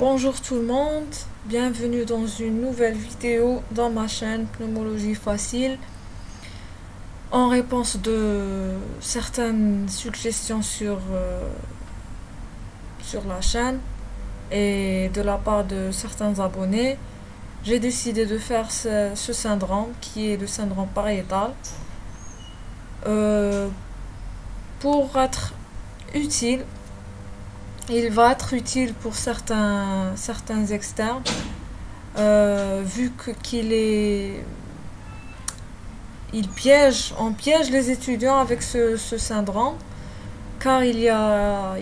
Bonjour tout le monde, bienvenue dans une nouvelle vidéo dans ma chaîne Pneumologie Facile. En réponse de certaines suggestions sur la chaîne et de la part de certains abonnés, j'ai décidé de faire ce syndrome qui est le syndrome pariétal pour être utile. Il va être utile pour certains externes, vu on piège les étudiants avec ce syndrome, car il y a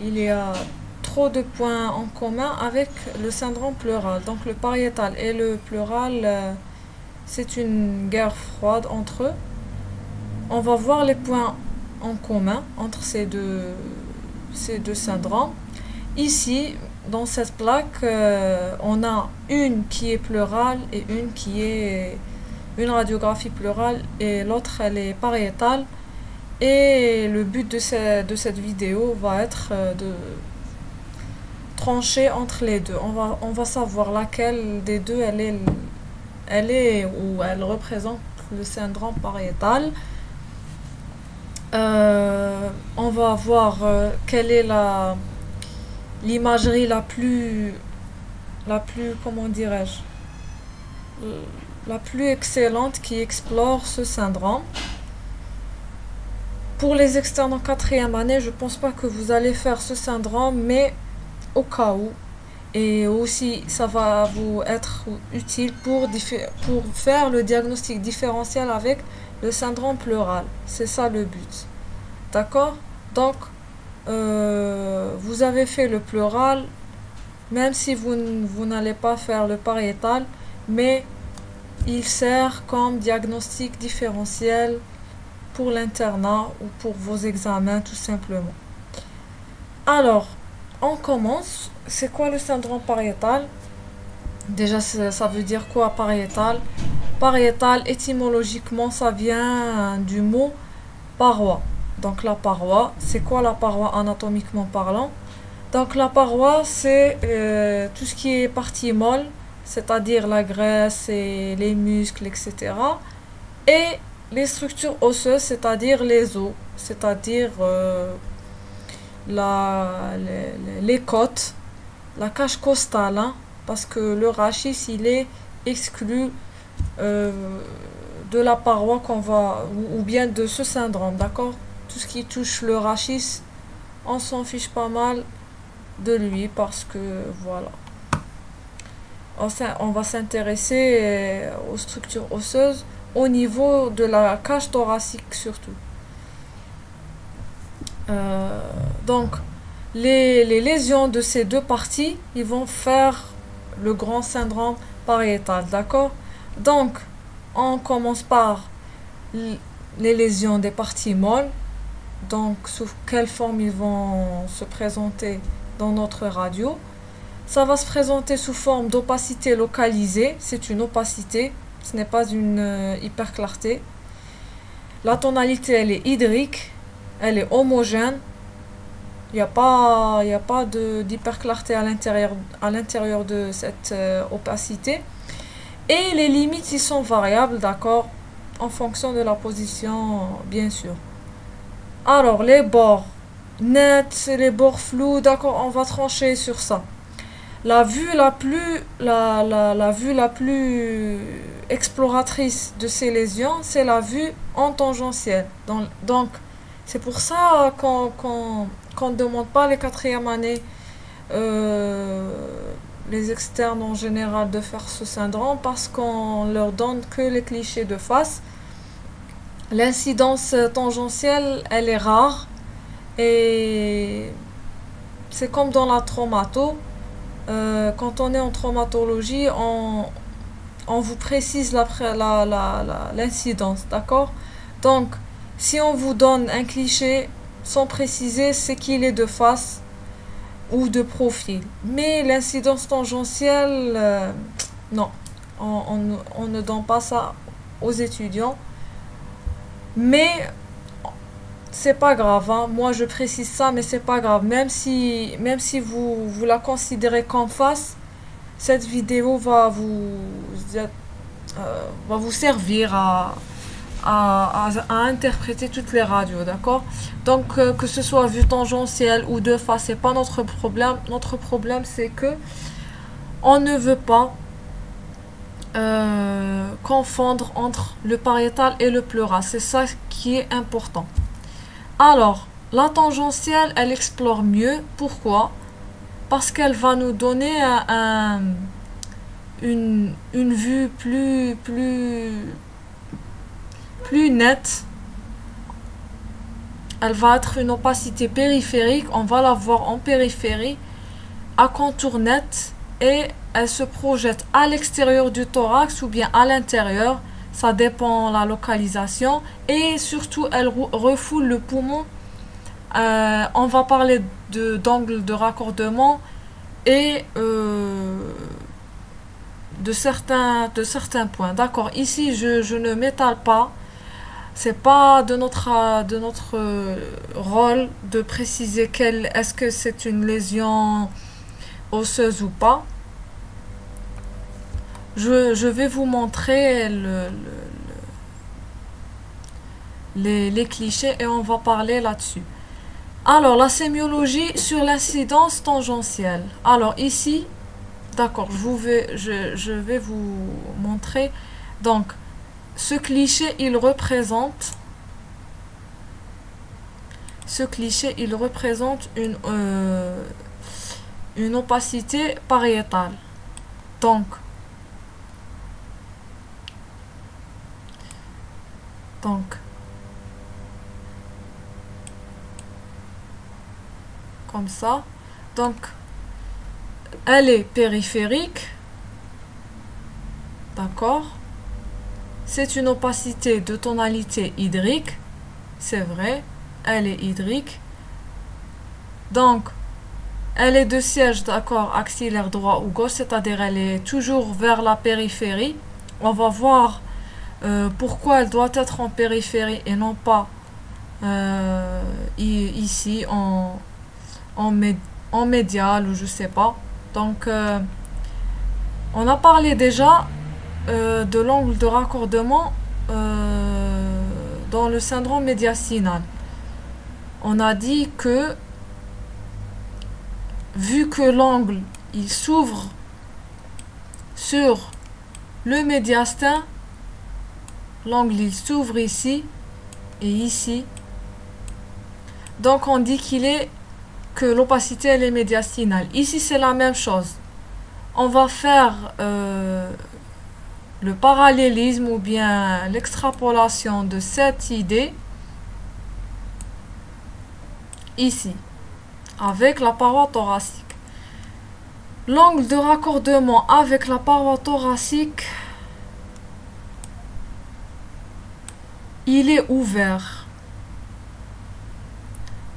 trop de points en commun avec le syndrome pleural. Donc le pariétal et le pleural, c'est une guerre froide entre eux. On va voir les points en commun entre ces deux syndromes. Ici, dans cette plaque, on a une qui est pleurale et une qui est une radiographie pleurale et l'autre elle est pariétale. Et le but de cette vidéo va être de trancher entre les deux. On va savoir laquelle des deux elle représente le syndrome pariétal. On va voir quelle est l'imagerie la plus comment dirais-je, la plus excellente qui explore ce syndrome. Pour les externes en 4e année, je pense pas que vous allez faire ce syndrome, mais au cas où, et aussi ça va vous être utile pour faire le diagnostic différentiel avec le syndrome pleural. C'est ça le but, d'accord? Donc vous avez fait le pleural, même si vous n'allez pas faire le pariétal, mais il sert comme diagnostic différentiel pour l'internat ou pour vos examens tout simplement. Alors, on commence. C'est quoi le syndrome pariétal? Déjà, ça veut dire quoi pariétal? Pariétal, étymologiquement, ça vient du mot paroi. Donc la paroi, c'est quoi la paroi anatomiquement parlant? Donc la paroi, c'est tout ce qui est partie molle, c'est-à-dire la graisse et les muscles, etc. Et les structures osseuses, c'est-à-dire les os, c'est-à-dire les côtes, la cage costale, hein, parce que le rachis, il est exclu de la paroi ou bien de ce syndrome, d'accord? Tout ce qui touche le rachis, on s'en fiche pas mal de lui parce que voilà. On va s'intéresser aux structures osseuses au niveau de la cage thoracique surtout. Donc, les lésions de ces deux parties, ils vont faire le grand syndrome pariétal, d'accord? Donc, on commence par les lésions des parties molles. Donc, sous quelle forme ils vont se présenter dans notre radio? Ça va se présenter sous forme d'opacité localisée. C'est une opacité, ce n'est pas une hyperclarté. La tonalité, elle est hydrique, elle est homogène. Il n'y a pas d'hyperclarté à l'intérieur de cette opacité. Et les limites, ils sont variables, d'accord, en fonction de la position, bien sûr. Alors, les bords nets, les bords flous, d'accord, on va trancher sur ça. La vue la plus exploratrice de ces lésions, c'est la vue en tangentielle. Donc c'est pour ça qu'on ne demande pas les 4e années, les externes en général, de faire ce syndrome, parce qu'on leur donne que les clichés de face. L'incidence tangentielle, elle est rare, et c'est comme dans la traumato. Quand on est en traumatologie, on vous précise l'incidence, d'accord? Donc, si on vous donne un cliché sans préciser, c'est qu'il est de face ou de profil. Mais l'incidence tangentielle, non, on ne donne pas ça aux étudiants. Mais c'est pas grave, hein. Moi je précise ça, mais c'est pas grave. Même si vous la considérez comme face, cette vidéo va vous servir à interpréter toutes les radios, d'accord? Donc, que ce soit vue tangentielle ou de face, c'est pas notre problème. Notre problème, c'est que on ne veut pas confondre entre le pariétal et le pleural. C'est ça qui est important. Alors, la tangentielle, elle explore mieux. Pourquoi? Parce qu'elle va nous donner une vue plus nette. Elle va être une opacité périphérique. On va la voir en périphérie, à contour net, et elle se projette à l'extérieur du thorax ou bien à l'intérieur. Ça dépend de la localisation. Et surtout, elle refoule le poumon. On va parler d'angle de raccordement et de certains points. D'accord, ici je ne m'étale pas. C'est pas de notre rôle de préciser est-ce que c'est une lésion osseuse ou pas. Je vais vous montrer les clichés et on va parler là-dessus. Alors, la sémiologie sur l'incidence tangentielle. Alors, ici, d'accord, je vais vous montrer. Donc, ce cliché, il représente une opacité pariétale. Donc, comme ça. Donc, elle est périphérique. D'accord. C'est une opacité de tonalité hydrique. C'est vrai, elle est hydrique. Donc, elle est de siège, d'accord, axillaire droit ou gauche, c'est-à-dire elle est toujours vers la périphérie. On va voir pourquoi elle doit être en périphérie et non pas ici en médial ou je sais pas. Donc, on a parlé déjà de l'angle de raccordement dans le syndrome médiastinal. On a dit que vu que l'angle il s'ouvre sur le médiastin, l'angle il s'ouvre ici et ici. Donc on dit que l'opacité elle est médiastinale. Ici c'est la même chose. On va faire le parallélisme ou bien l'extrapolation de cette idée ici avec la paroi thoracique. L'angle de raccordement avec la paroi thoracique, il est ouvert.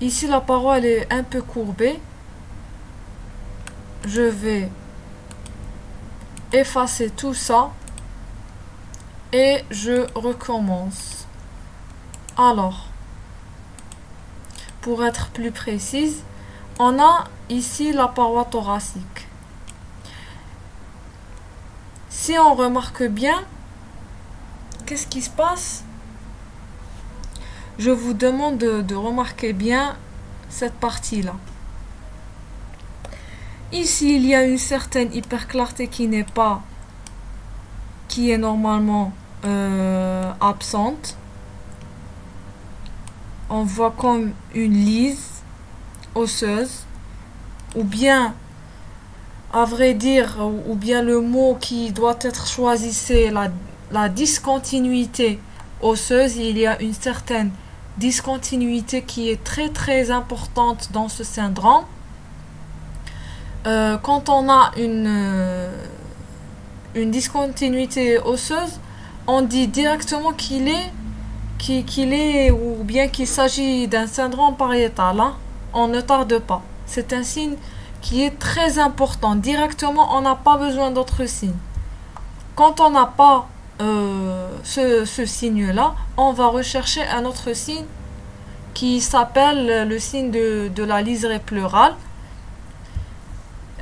Ici la paroi elle est un peu courbée. Je vais effacer tout ça et je recommence. Alors, pour être plus précise, on a ici la paroi thoracique. Si on remarque bien, qu'est-ce qui se passe? Je vous demande de remarquer bien cette partie-là. Ici, il y a une certaine hyperclarté qui est normalement absente. On voit comme une lise osseuse, ou bien, à vrai dire, ou bien le mot qui doit être choisi, c'est la discontinuité osseuse. Il y a une certaine discontinuité qui est très très importante dans ce syndrome. Quand on a une discontinuité osseuse, on dit directement qu'il est ou bien qu'il s'agit d'un syndrome pariétal. Hein? On ne tarde pas. C'est un signe qui est très important. Directement, on n'a pas besoin d'autres signes. Quand on n'a pas ce signe-là, on va rechercher un autre signe qui s'appelle le signe de la liseré pleurale.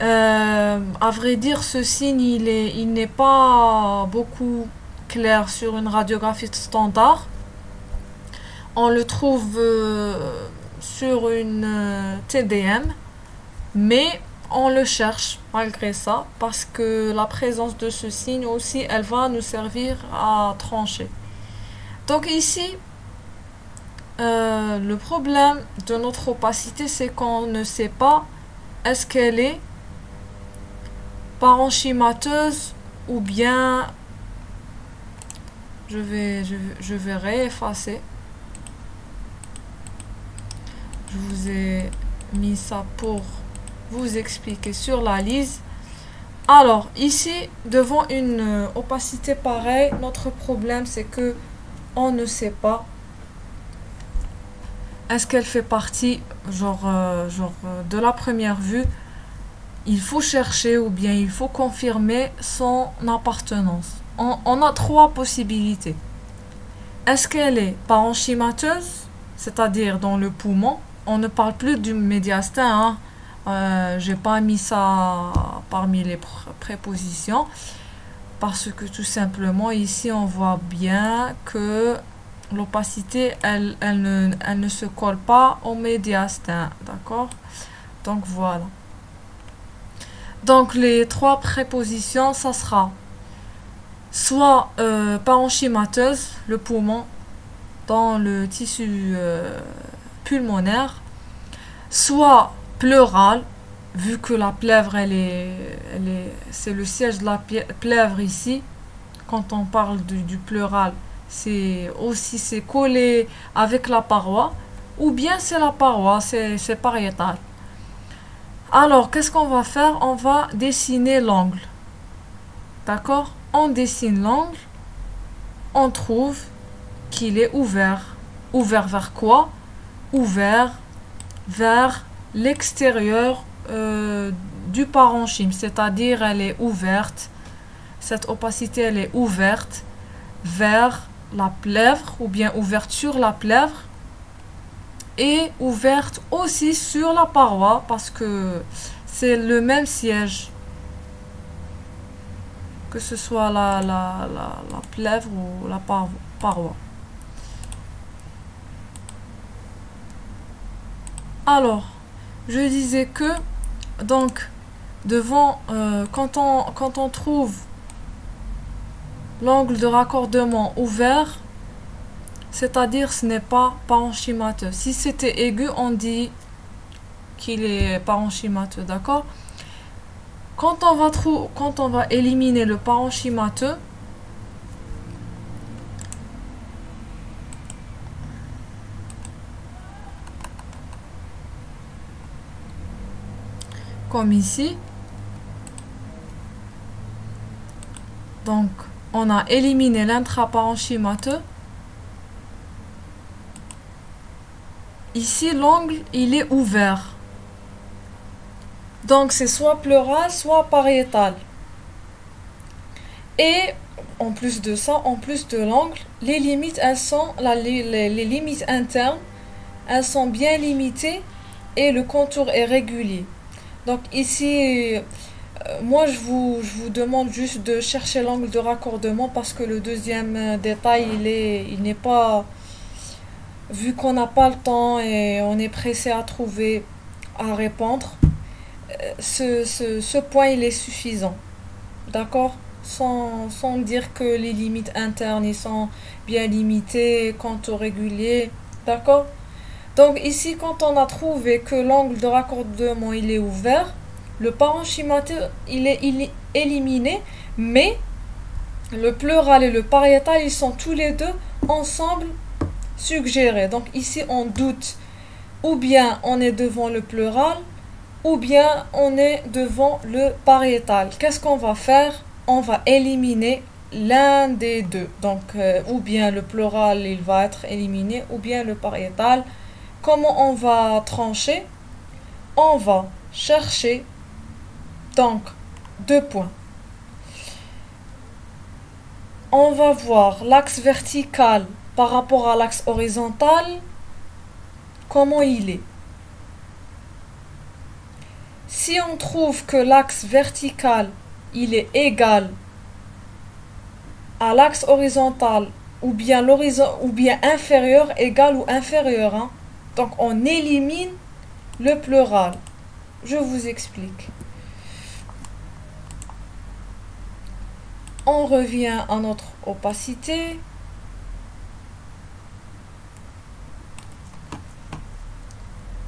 À vrai dire, ce signe, il n'est pas beaucoup clair sur une radiographie standard. On le trouve sur une TDM, mais on le cherche malgré ça, parce que la présence de ce signe aussi, elle va nous servir à trancher. Donc ici, le problème de notre opacité, c'est qu'on ne sait pas est-ce qu'elle est parenchymateuse ou bien je vais réeffacer. Je vous ai mis ça pour vous expliquer sur la lise. Alors ici, devant une opacité pareille, notre problème c'est que on ne sait pas est-ce qu'elle fait partie de la première vue. Il faut chercher ou bien il faut confirmer son appartenance. On a trois possibilités. Est-ce qu'elle est parenchymateuse, c'est-à-dire dans le poumon? On ne parle plus du médiastin, hein. J'ai pas mis ça parmi les prépositions parce que tout simplement ici on voit bien que l'opacité elle ne se colle pas au médiastin, d'accord? Donc voilà. Donc les trois prépositions, ça sera soit parenchymateuse, le poumon, dans le tissu pulmonaire, soit pleurale, vu que la plèvre, c'est le siège de la plèvre ici. Quand on parle du pleural, c'est collé avec la paroi, ou bien c'est la paroi, c'est pariétal. Alors, qu'est-ce qu'on va faire? On va dessiner l'angle. D'accord? On dessine l'angle, on trouve qu'il est ouvert. Ouvert vers quoi? Ouvert vers l'extérieur du parenchyme, c'est-à-dire elle est ouverte, cette opacité elle est ouverte vers la plèvre ou bien ouverte sur la plèvre et ouverte aussi sur la paroi parce que c'est le même siège, que ce soit la plèvre ou la paroi. Alors, je disais que donc devant quand on trouve l'angle de raccordement ouvert, c'est-à-dire ce n'est pas parenchymateux. Si c'était aigu, on dit qu'il est parenchymateux, d'accord? Quand on va éliminer le parenchymateux, comme ici, donc on a éliminé l'intraparenchymateux. Ici l'angle il est ouvert, donc c'est soit pleural soit pariétal. Et en plus de ça, en plus de l'angle, les limites elles sont les limites internes, elles sont bien limitées et le contour est régulier. Donc ici moi je vous demande juste de chercher l'angle de raccordement parce que le deuxième détail il n'est pas, vu qu'on n'a pas le temps et on est pressé à trouver, à répondre, ce point il est suffisant, d'accord, sans dire que les limites internes ils sont bien limitées, contour régulier, d'accord. Donc ici quand on a trouvé que l'angle de raccordement il est ouvert, le parenchymateux il est éliminé, mais le pleural et le pariétal ils sont tous les deux ensemble suggérés. Donc ici on doute, ou bien on est devant le pleural ou bien on est devant le pariétal. Qu'est-ce qu'on va faire? On va éliminer l'un des deux. Donc ou bien le pleural il va être éliminé ou bien le pariétal. Comment on va trancher? On va chercher donc deux points. On va voir l'axe vertical par rapport à l'axe horizontal, comment il est. Si on trouve que l'axe vertical, il est égal à l'axe horizontal, ou bien inférieur, égal ou inférieur, hein. Donc on élimine le pleural. Je vous explique. On revient à notre opacité.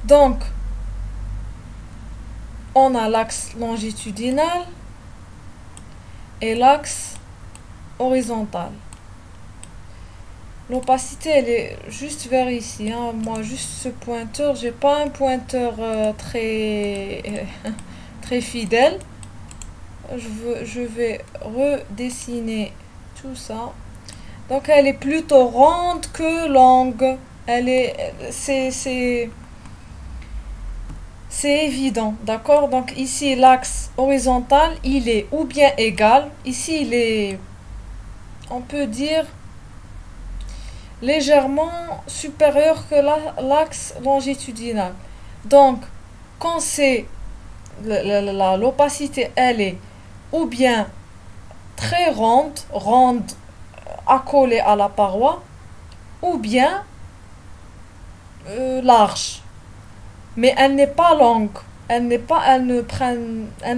Donc, on a l'axe longitudinal et l'axe horizontal. L'opacité, elle est juste vers ici, hein. Moi, juste ce pointeur, j'ai pas un pointeur très fidèle. Je vais redessiner tout ça. Donc, elle est plutôt ronde que longue. C'est évident, d'accord? Donc, ici, l'axe horizontal, il est ou bien égal. Ici, il est, on peut dire, légèrement supérieur que l'axe longitudinal. Donc, quand c'est l'opacité, elle est ou bien très ronde accolée à la paroi, ou bien large. Mais elle n'est pas longue. Elle ne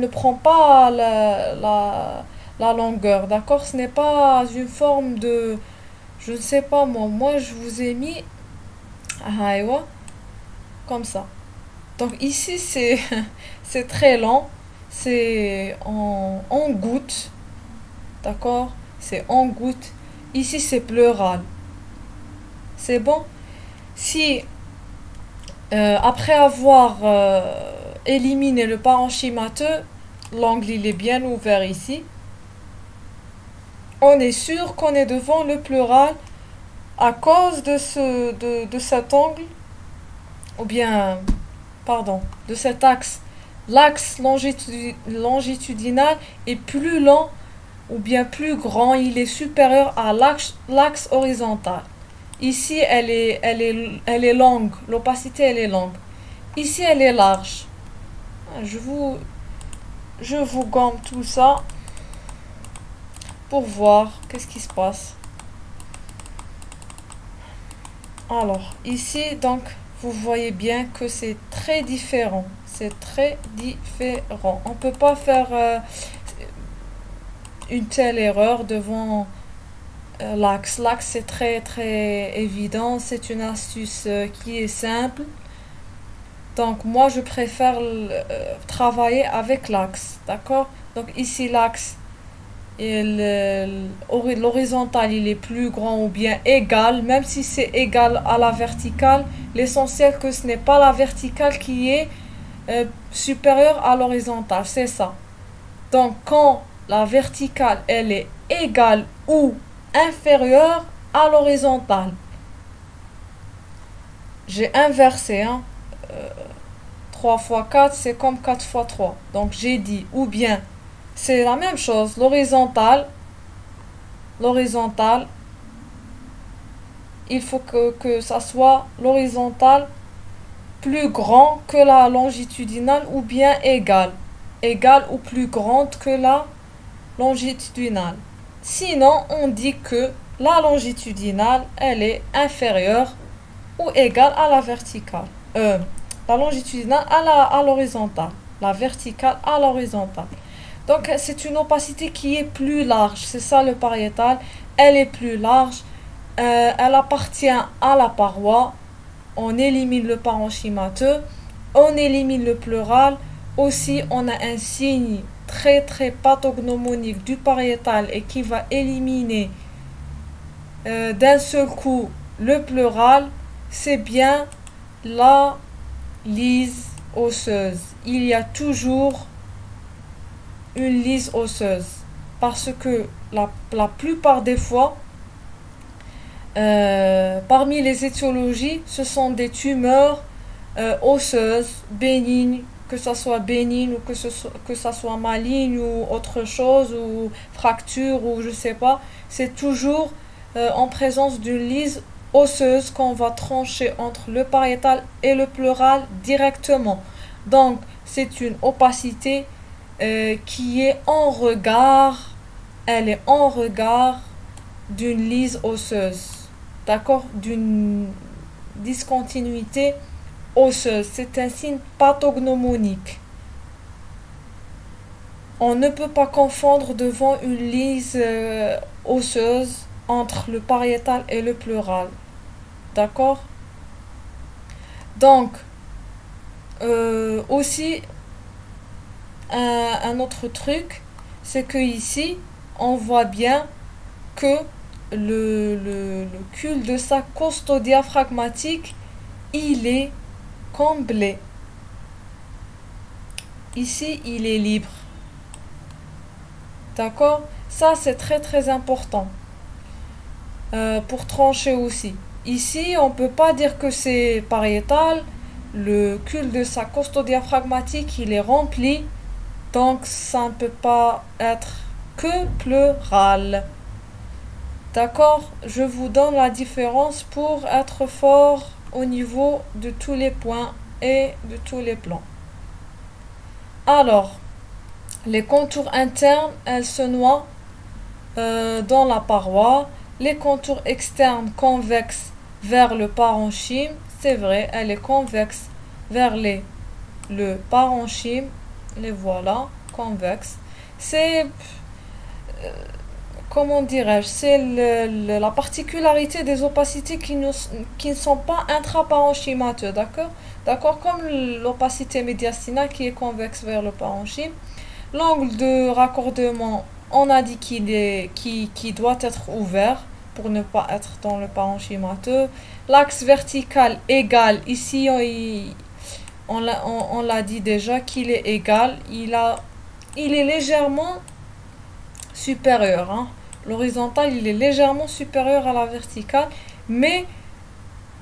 prend pas la longueur, d'accord? Ce n'est pas une forme de, je ne sais pas moi. Moi, je vous ai mis, comme ça. Donc ici, c'est très long. C'est en goutte. D'accord? C'est en goutte. Ici, c'est pleural. C'est bon? Si, après avoir éliminé le parenchymateux, l'angle il est bien ouvert ici, on est sûr qu'on est devant le pleural à cause de cet angle, ou bien, pardon, de cet axe. L'axe longitudinal est plus long ou bien plus grand, il est supérieur à l'axe horizontal. Ici, elle est longue, l'opacité elle est longue. Ici, elle est large. Je vous gomme tout ça pour voir qu'est-ce qui se passe. Alors, ici, donc, vous voyez bien que c'est très différent. C'est très différent. On ne peut pas faire une telle erreur devant l'axe. L'axe, c'est très, très évident. C'est une astuce qui est simple. Donc, moi, je préfère travailler avec l'axe. D'accord? Donc, ici, l'axe, l'horizontal, il est plus grand ou bien égal. Même si c'est égal à la verticale, l'essentiel que ce n'est pas la verticale qui est supérieure à l'horizontale. C'est ça. Donc, quand la verticale, elle est égale ou inférieure à l'horizontale. J'ai inversé, hein. 3 fois 4, c'est comme 4 fois 3. Donc, j'ai dit, ou bien, c'est la même chose, l'horizontale, il faut que ça soit l'horizontale plus grand que la longitudinale ou bien égale ou plus grande que la longitudinale. Sinon, on dit que la longitudinale, elle est inférieure ou égale à la verticale. La longitudinale à l'horizontale. La verticale à l'horizontale. Donc, c'est une opacité qui est plus large. C'est ça le pariétal. Elle est plus large. Elle appartient à la paroi. On élimine le parenchymateux. On élimine le pleural. Aussi, on a un signe très très pathognomonique du pariétal et qui va éliminer d'un seul coup le pleural. C'est bien la lise osseuse. Il y a toujours une lise osseuse parce que la plupart des fois, parmi les étiologies, ce sont des tumeurs osseuses bénignes, que ça soit bénigne ou que ça soit maligne ou autre chose, ou fracture ou je sais pas. C'est toujours en présence d'une lise osseuse qu'on va trancher entre le pariétal et le pleural directement. Donc, c'est une opacité qui est en regard, elle est en regard d'une lise osseuse, d'accord? D'une discontinuité osseuse. C'est un signe pathognomonique. On ne peut pas confondre devant une lise osseuse entre le pariétal et le pleural, d'accord? Donc, aussi, un autre truc, c'est que ici, on voit bien que le cul-de-sac costodiaphragmatique, il est comblé. Ici, il est libre. D'accord? Ça, c'est très très important pour trancher aussi. Ici, on ne peut pas dire que c'est pariétal. Le cul-de-sac costodiaphragmatique, il est rempli. Donc, ça ne peut pas être que pleural. D'accord? Je vous donne la différence pour être fort au niveau de tous les points et de tous les plans. Alors, les contours internes, elles se noient dans la paroi. Les contours externes convexes vers le parenchyme, c'est vrai, elle est convexe vers le parenchyme. Les voilà, convexes. C'est, comment dirais-je, c'est la particularité des opacités qui ne sont pas intraparenchymateux, d'accord? D'accord, comme l'opacité médiastinale qui est convexe vers le parenchyme. L'angle de raccordement, on a dit qu'il doit être ouvert pour ne pas être dans le parenchymateux. L'axe vertical égal, ici on l'a dit déjà qu'il est égal, il est légèrement supérieur. Hein. L'horizontal, il est légèrement supérieur à la verticale, mais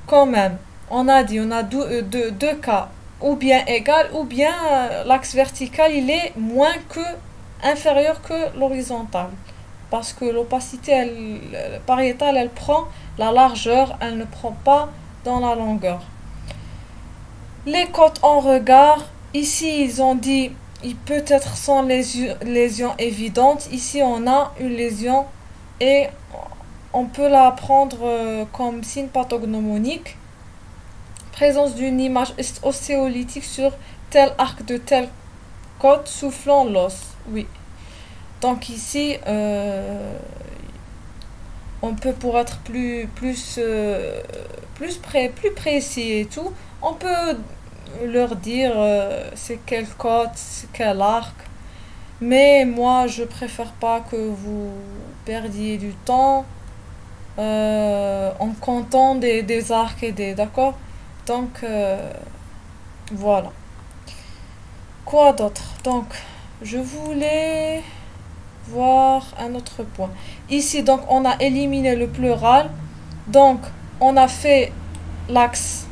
quand même, on a deux cas, ou bien égal, ou bien l'axe vertical, il est inférieur que l'horizontal. Parce que l'opacité pariétale, elle prend la largeur, elle ne prend pas dans la longueur. Les côtes en regard, ici ils ont dit il peut être sans lésion évidente. Ici on a une lésion et on peut la prendre comme signe pathognomonique. Présence d'une image ostéolytique sur tel arc de telle côte soufflant l'os. Oui. Donc ici, on peut, pour être plus précis et tout, on peut leur dire c'est quelle côte, c'est quel arc. Mais moi, je préfère pas que vous perdiez du temps en comptant des arcs et d'accord? Donc, voilà. Quoi d'autre? Donc, je voulais voir un autre point. Ici, donc, on a éliminé le pleural. Donc, on a fait l'axe,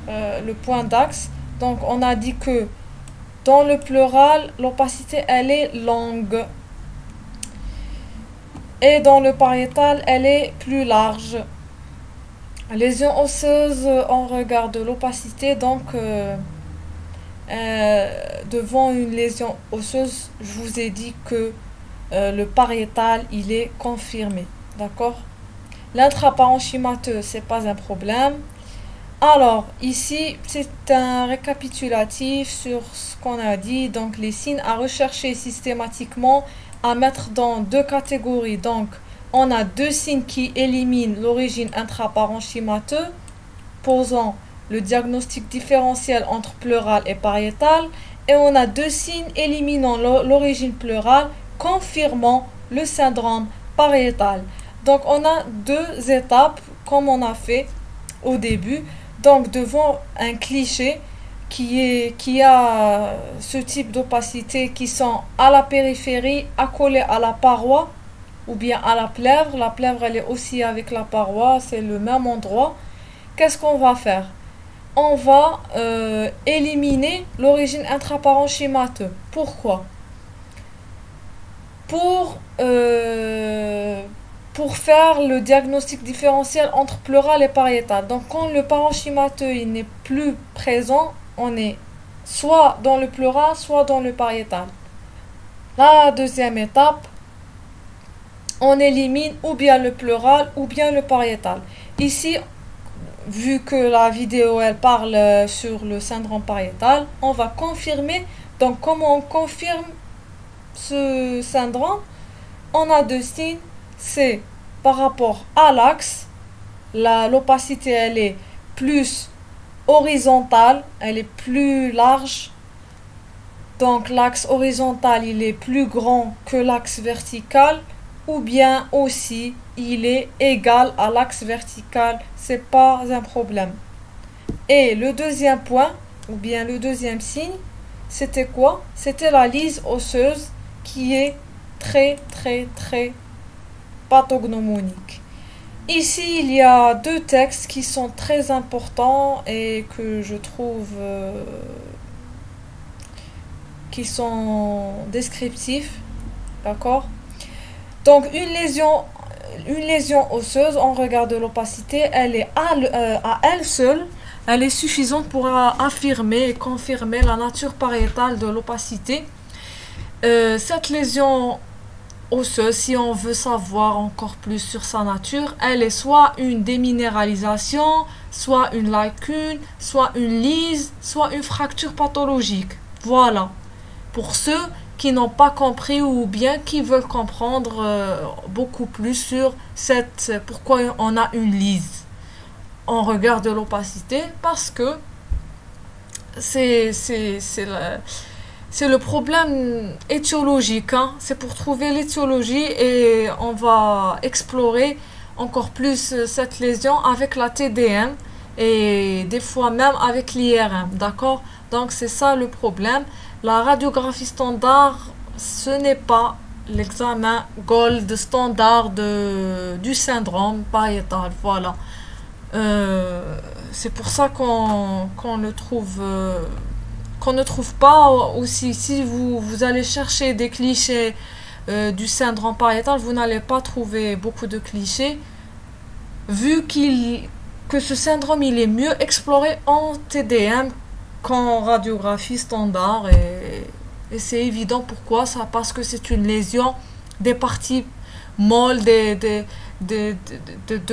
le point d'axe. Donc, on a dit que dans le pleural, l'opacité, elle est longue. Et dans le pariétal, elle est plus large. Lésion osseuse en regard de l'opacité, donc devant une lésion osseuse, je vous ai dit que le pariétal, il est confirmé, d'accord? L'intraparenchymateux, c'est pas un problème. Alors, ici, c'est un récapitulatif sur ce qu'on a dit, donc les signes à rechercher systématiquement, à mettre dans deux catégories, donc on a deux signes qui éliminent l'origine intraparenchymateux, posant le diagnostic différentiel entre pleural et pariétal, et on a deux signes éliminant l'origine pleurale, confirmant le syndrome pariétal. Donc on a deux étapes comme on a fait au début. Donc devant un cliché qui a ce type d'opacité qui sont à la périphérie, accolés à la paroi, ou bien à la plèvre. La plèvre, elle est aussi avec la paroi, c'est le même endroit. Qu'est-ce qu'on va faire? On va éliminer l'origine intraparenchymateux. Pourquoi? Pour faire le diagnostic différentiel entre pleural et pariétal. Donc quand le parenchymateux il n'est plus présent, on est soit dans le pleural, soit dans le pariétal. La deuxième étape, on élimine ou bien le pleural ou bien le pariétal. Ici, vu que la vidéo elle parle sur le syndrome pariétal, on va confirmer. Donc comment on confirme ce syndrome? On a deux signes, c'est par rapport à l'axe, l'opacité elle est plus horizontale, elle est plus large. Donc l'axe horizontal il est plus grand que l'axe vertical, ou bien aussi il est égal à l'axe vertical, c'est pas un problème. Et le deuxième point, ou bien le deuxième signe, c'était quoi? C'était la lise osseuse qui est très pathognomonique. Ici, il y a deux textes qui sont très importants et que je trouve qui sont descriptifs. D'accord? Donc, une lésion osseuse, on regarde l'opacité, elle est à elle seule, elle est suffisante pour affirmer et confirmer la nature pariétale de l'opacité. Cette lésion osseuse, si on veut savoir encore plus sur sa nature, elle est soit une déminéralisation, soit une lacune, soit une lise, soit une fracture pathologique. Voilà. Pour ceux qui n'ont pas compris ou bien qui veulent comprendre beaucoup plus sur pourquoi on a une lise. On regarde l'opacité parce que c'est le problème étiologique. Hein. C'est pour trouver l'étiologie et on va explorer encore plus cette lésion avec la TDM et des fois même avec l'IRM. D'accord? Donc c'est ça le problème. La radiographie standard, ce n'est pas l'examen gold standard du syndrome pariétal. Voilà. C'est pour ça qu'on ne trouve pas aussi. Si vous allez chercher des clichés du syndrome pariétal, vous n'allez pas trouver beaucoup de clichés, vu que ce syndrome il est mieux exploré en TDM qu'en radiographie standard, et c'est évident pourquoi ça, parce que c'est une lésion des parties molles de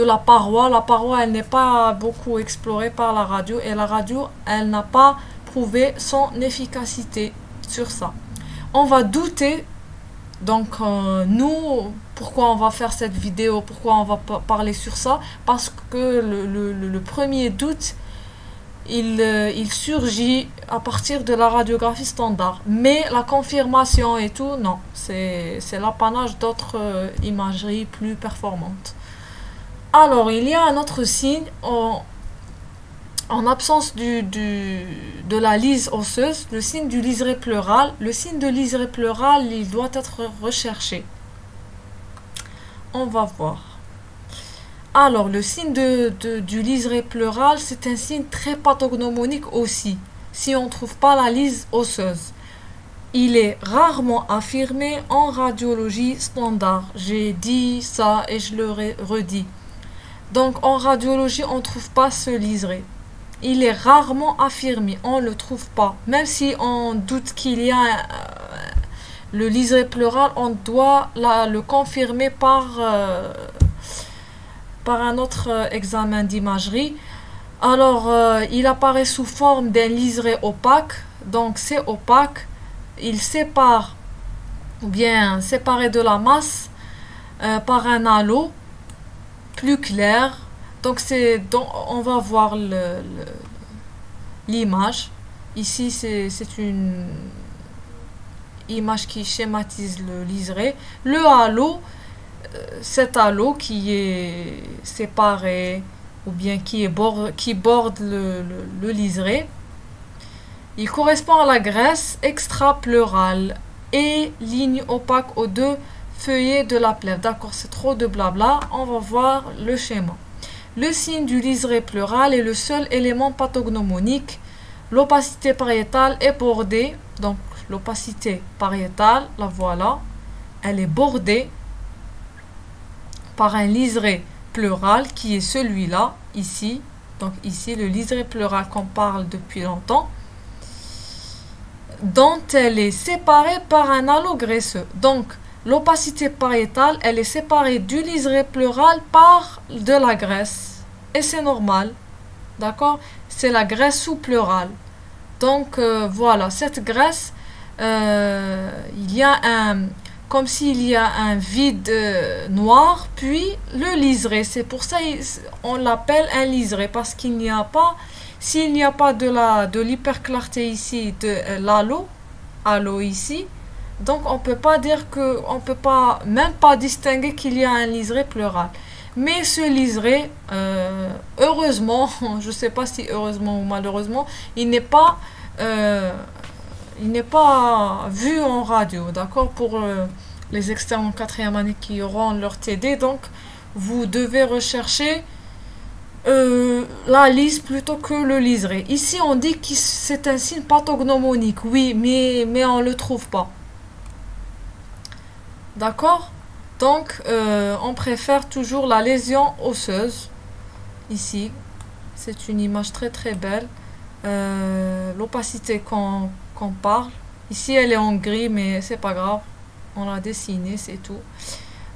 la paroi. La paroi elle n'est pas beaucoup explorée par la radio, et la radio elle n'a pas prouvé son efficacité sur ça. On va douter, donc nous, pourquoi on va faire cette vidéo, pourquoi on va parler sur ça, parce que le premier doute il surgit à partir de la radiographie standard, mais la confirmation et tout, non, c'est l'apanage d'autres imageries plus performantes. Alors il y a un autre signe en absence de la lise osseuse, le signe du liseré pleural. Le signe de liseré pleural, il doit être recherché. On va voir. Alors, le signe du liseré pleural, c'est un signe très pathognomonique aussi, si on ne trouve pas la lise osseuse. Il est rarement affirmé en radiologie standard. J'ai dit ça et je le redis. Donc, en radiologie, on ne trouve pas ce liseré. Il est rarement affirmé, on ne le trouve pas. Même si on doute qu'il y a le liseré pleural, on doit le confirmer par un autre examen d'imagerie. Alors, il apparaît sous forme d'un liseré opaque. Donc, c'est opaque. Il sépare, ou bien séparé de la masse par un halo plus clair. Donc, on va voir l'image. Ici, c'est une image qui schématise le liseré. Le halo, cet halo qui est séparé ou bien qui borde le liseré, il correspond à la graisse extra-pleurale et ligne opaque aux deux feuillets de la plèvre. D'accord, c'est trop de blabla, on va voir le schéma. Le signe du liseré pleural est le seul élément pathognomonique. L'opacité pariétale est bordée, donc l'opacité pariétale, la voilà, elle est bordée par un liseré pleural qui est celui-là, ici. Donc ici, le liseré pleural qu'on parle depuis longtemps. dont elle est séparée par un halo graisseux. Donc, l'opacité pariétale, elle est séparée du liseré pleural par de la graisse. Et c'est normal. D'accord? C'est la graisse sous-pleurale. Donc, voilà, cette graisse, il y a comme s'il y a un vide noir, puis le liseré. C'est pour ça on l'appelle un liseré, parce qu'il n'y a pas, s'il n'y a pas de l'hyperclarté ici, de halo ici, donc on peut pas dire que, on peut pas, même pas distinguer qu'il y a un liseré pleural. Mais ce liseré, heureusement, je sais pas si heureusement ou malheureusement, il n'est pas vu en radio, d'accord, pour les externes en quatrième année qui auront leur TD. Donc, vous devez rechercher la lisse plutôt que le liseré. Ici, on dit que c'est un signe pathognomonique, oui, mais on le trouve pas. D'accord? Donc, on préfère toujours la lésion osseuse. Ici, c'est une image très très belle. L'opacité qu'on parle. Ici, elle est en gris, mais c'est pas grave. On l'a dessinée, c'est tout.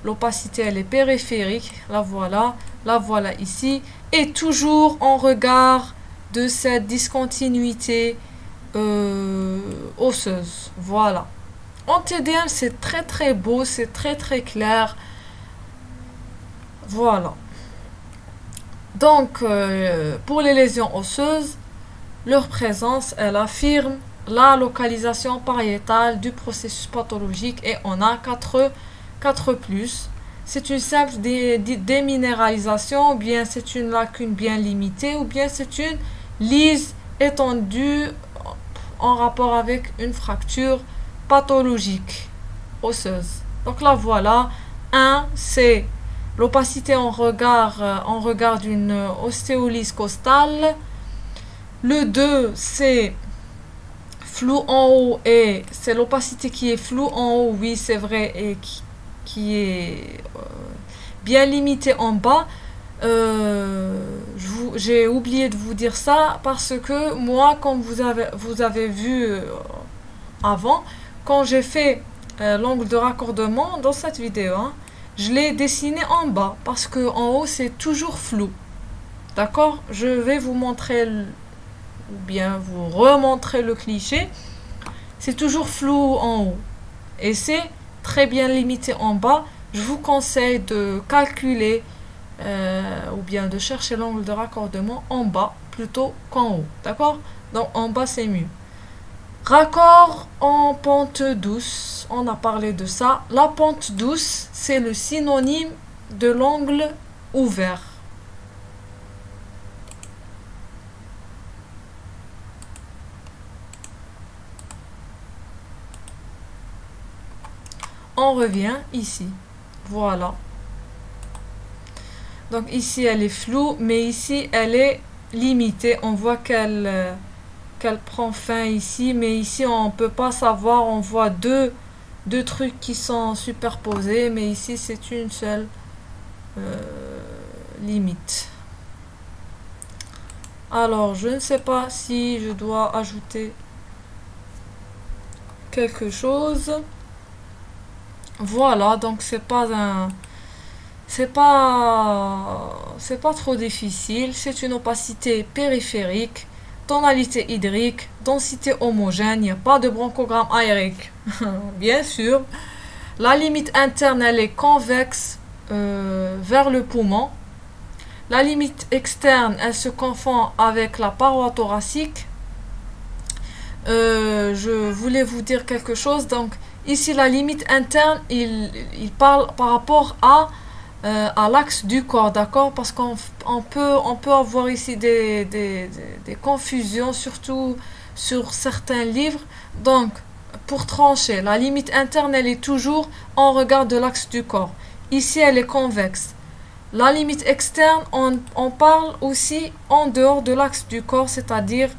L'opacité, elle est périphérique. La voilà. La voilà ici. Et toujours en regard de cette discontinuité osseuse. Voilà. En TDM, c'est très très beau, c'est très très clair. Voilà. Donc, pour les lésions osseuses, leur présence, elle affirme la localisation pariétale du processus pathologique et on a 4 plus. C'est une simple déminéralisation, ou bien c'est une lacune bien limitée, ou bien c'est une lise étendue en rapport avec une fracture pathologique osseuse. Donc là voilà, 1 c'est l'opacité en regard d'une ostéolyse costale. Le 2 c'est flou en haut et c'est l'opacité qui est floue en haut, oui c'est vrai, et qui est bien limitée en bas. J'ai oublié de vous dire ça parce que moi, comme vous avez vu avant, quand j'ai fait l'angle de raccordement dans cette vidéo, hein, je l'ai dessiné en bas parce que en haut c'est toujours flou. D'accord? Je vais vous montrer ou bien vous remontrer le cliché. C'est toujours flou en haut et c'est très bien limité en bas. Je vous conseille de calculer ou bien de chercher l'angle de raccordement en bas plutôt qu'en haut. D'accord? Donc en bas c'est mieux. Raccord en pente douce, on a parlé de ça. La pente douce, c'est le synonyme de l'angle ouvert. On revient ici. Voilà. Donc ici elle est floue, mais ici elle est limitée. On voit qu'elle prend fin ici, mais ici on peut pas savoir. On voit deux trucs qui sont superposés, mais ici c'est une seule limite. Alors je ne sais pas si je dois ajouter quelque chose. Voilà, donc c'est pas trop difficile. C'est une opacité périphérique, tonalité hydrique, densité homogène, il n'y a pas de bronchogramme aérique. Bien sûr. La limite interne, elle est convexe vers le poumon. La limite externe, elle se confond avec la paroi thoracique. Je voulais vous dire quelque chose. Donc, ici, la limite interne, il parle par rapport à l'axe du corps, d'accord? Parce qu'on peut avoir ici des confusions, surtout sur certains livres. Donc, pour trancher, la limite interne, elle est toujours en regard de l'axe du corps. Ici, elle est convexe. La limite externe, on parle aussi en dehors de l'axe du corps, c'est-à-dire,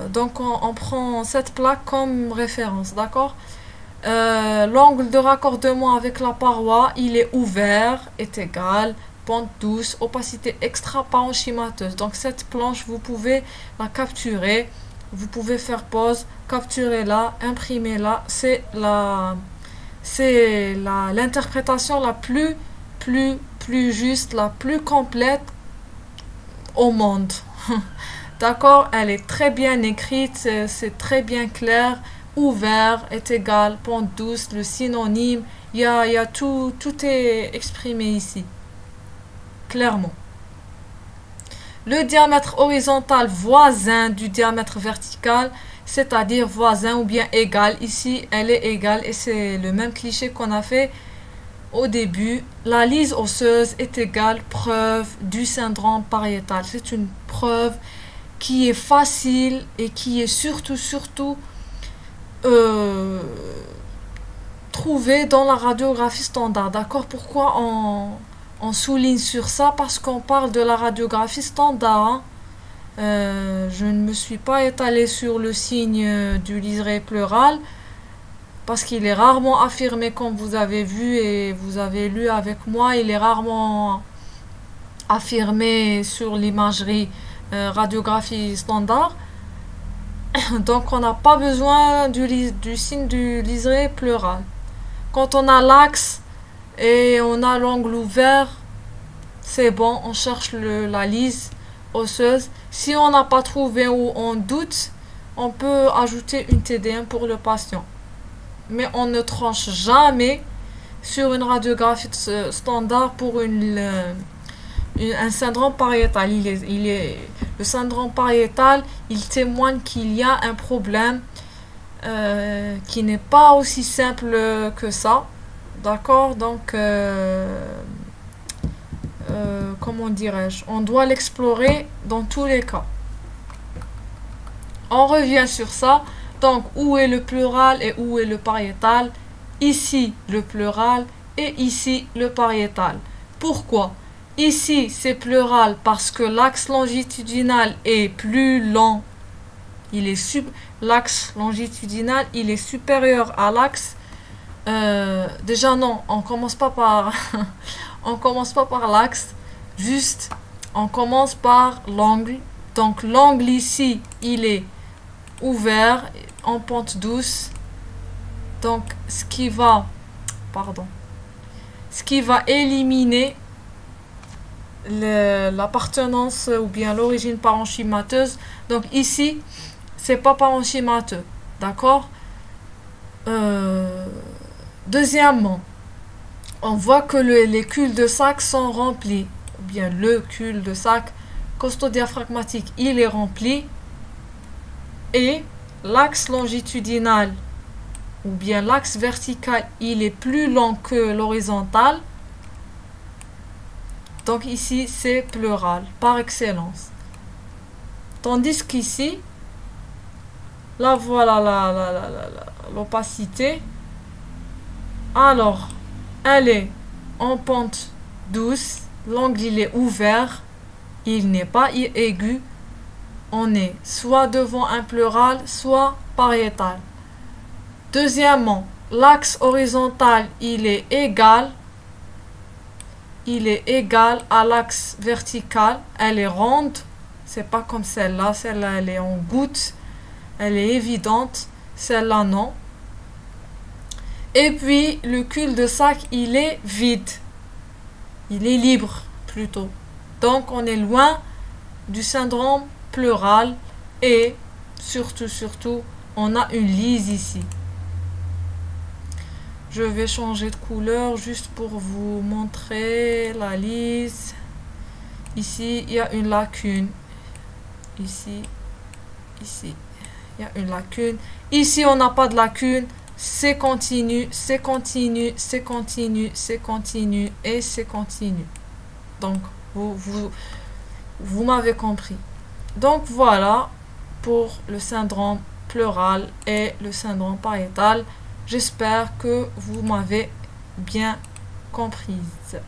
donc on prend cette plaque comme référence, d'accord? L'angle de raccordement avec la paroi, il est ouvert, est égal, pente douce, opacité extra-parenchymateuse. Donc cette planche, vous pouvez la capturer Vous pouvez faire pause, capturer là, imprimer là. L'interprétation la plus juste, la plus complète au monde. D'accord? Elle est très bien écrite, c'est très bien clair. Ouvert est égal, pente douce, le synonyme. Il y a tout est exprimé ici, clairement. Le diamètre horizontal voisin du diamètre vertical, c'est-à-dire voisin ou bien égal. Ici, elle est égale et c'est le même cliché qu'on a fait au début. La lise osseuse est égale preuve du syndrome pariétal. C'est une preuve qui est facile et qui est surtout trouvée dans la radiographie standard. D'accord? Pourquoi on souligne sur ça? Parce qu'on parle de la radiographie standard. Hein. Je ne me suis pas étalée sur le signe du liseré pleural parce qu'il est rarement affirmé, comme vous avez vu et vous avez lu avec moi. Il est rarement affirmé sur l'imagerie radiographie standard. Donc on n'a pas besoin du signe du liseré pleural. Quand on a l'axe et on a l'angle ouvert, c'est bon, on cherche la lise osseuse. Si on n'a pas trouvé ou on doute, on peut ajouter une TD1 pour le patient. Mais on ne tranche jamais sur une radiographie standard pour un syndrome pariétal. Le syndrome pariétal, il témoigne qu'il y a un problème qui n'est pas aussi simple que ça. D'accord? Donc, comment dirais-je? On doit l'explorer dans tous les cas. On revient sur ça. Donc, où est le pleural et où est le pariétal? Ici, le pleural et ici, le pariétal. Pourquoi? Ici, c'est pleural parce que l'axe longitudinal est plus long. L'axe longitudinal, il est supérieur à l'axe. Déjà non, on commence pas par on commence pas par l'axe. Juste, on commence par l'angle. Donc l'angle ici, il est ouvert en pente douce. Donc ce qui va éliminer l'appartenance ou bien l'origine parenchymateuse. Donc ici, c'est pas parenchymateux, d'accord? Deuxièmement, on voit que les cul-de-sac sont remplis, ou bien le cul-de-sac costodiaphragmatique, il est rempli, et l'axe longitudinal ou bien l'axe vertical, il est plus long que l'horizontal. Donc ici, c'est pleural par excellence. Tandis qu'ici, là voilà l'opacité. Alors, elle est en pente douce, l'angle il est ouvert, il n'est pas aigu. On est soit devant un pleural, soit pariétal. Deuxièmement, l'axe horizontal, il est égal à l'axe vertical. Elle est ronde, c'est pas comme celle-là. Celle-là, elle est en goutte, elle est évidente. Celle-là, non. Et puis, le cul-de-sac, il est vide. Il est libre, plutôt. Donc, on est loin du syndrome pleural. Et, surtout, on a une lise ici. Je vais changer de couleur juste pour vous montrer la lise. Ici, il y a une lacune. Ici, il y a une lacune. Ici, on n'a pas de lacune. C'est continu, c'est continu, c'est continu, c'est continu et c'est continu. Donc, vous m'avez compris. Donc, voilà pour le syndrome pleural et le syndrome pariétal. J'espère que vous m'avez bien comprise.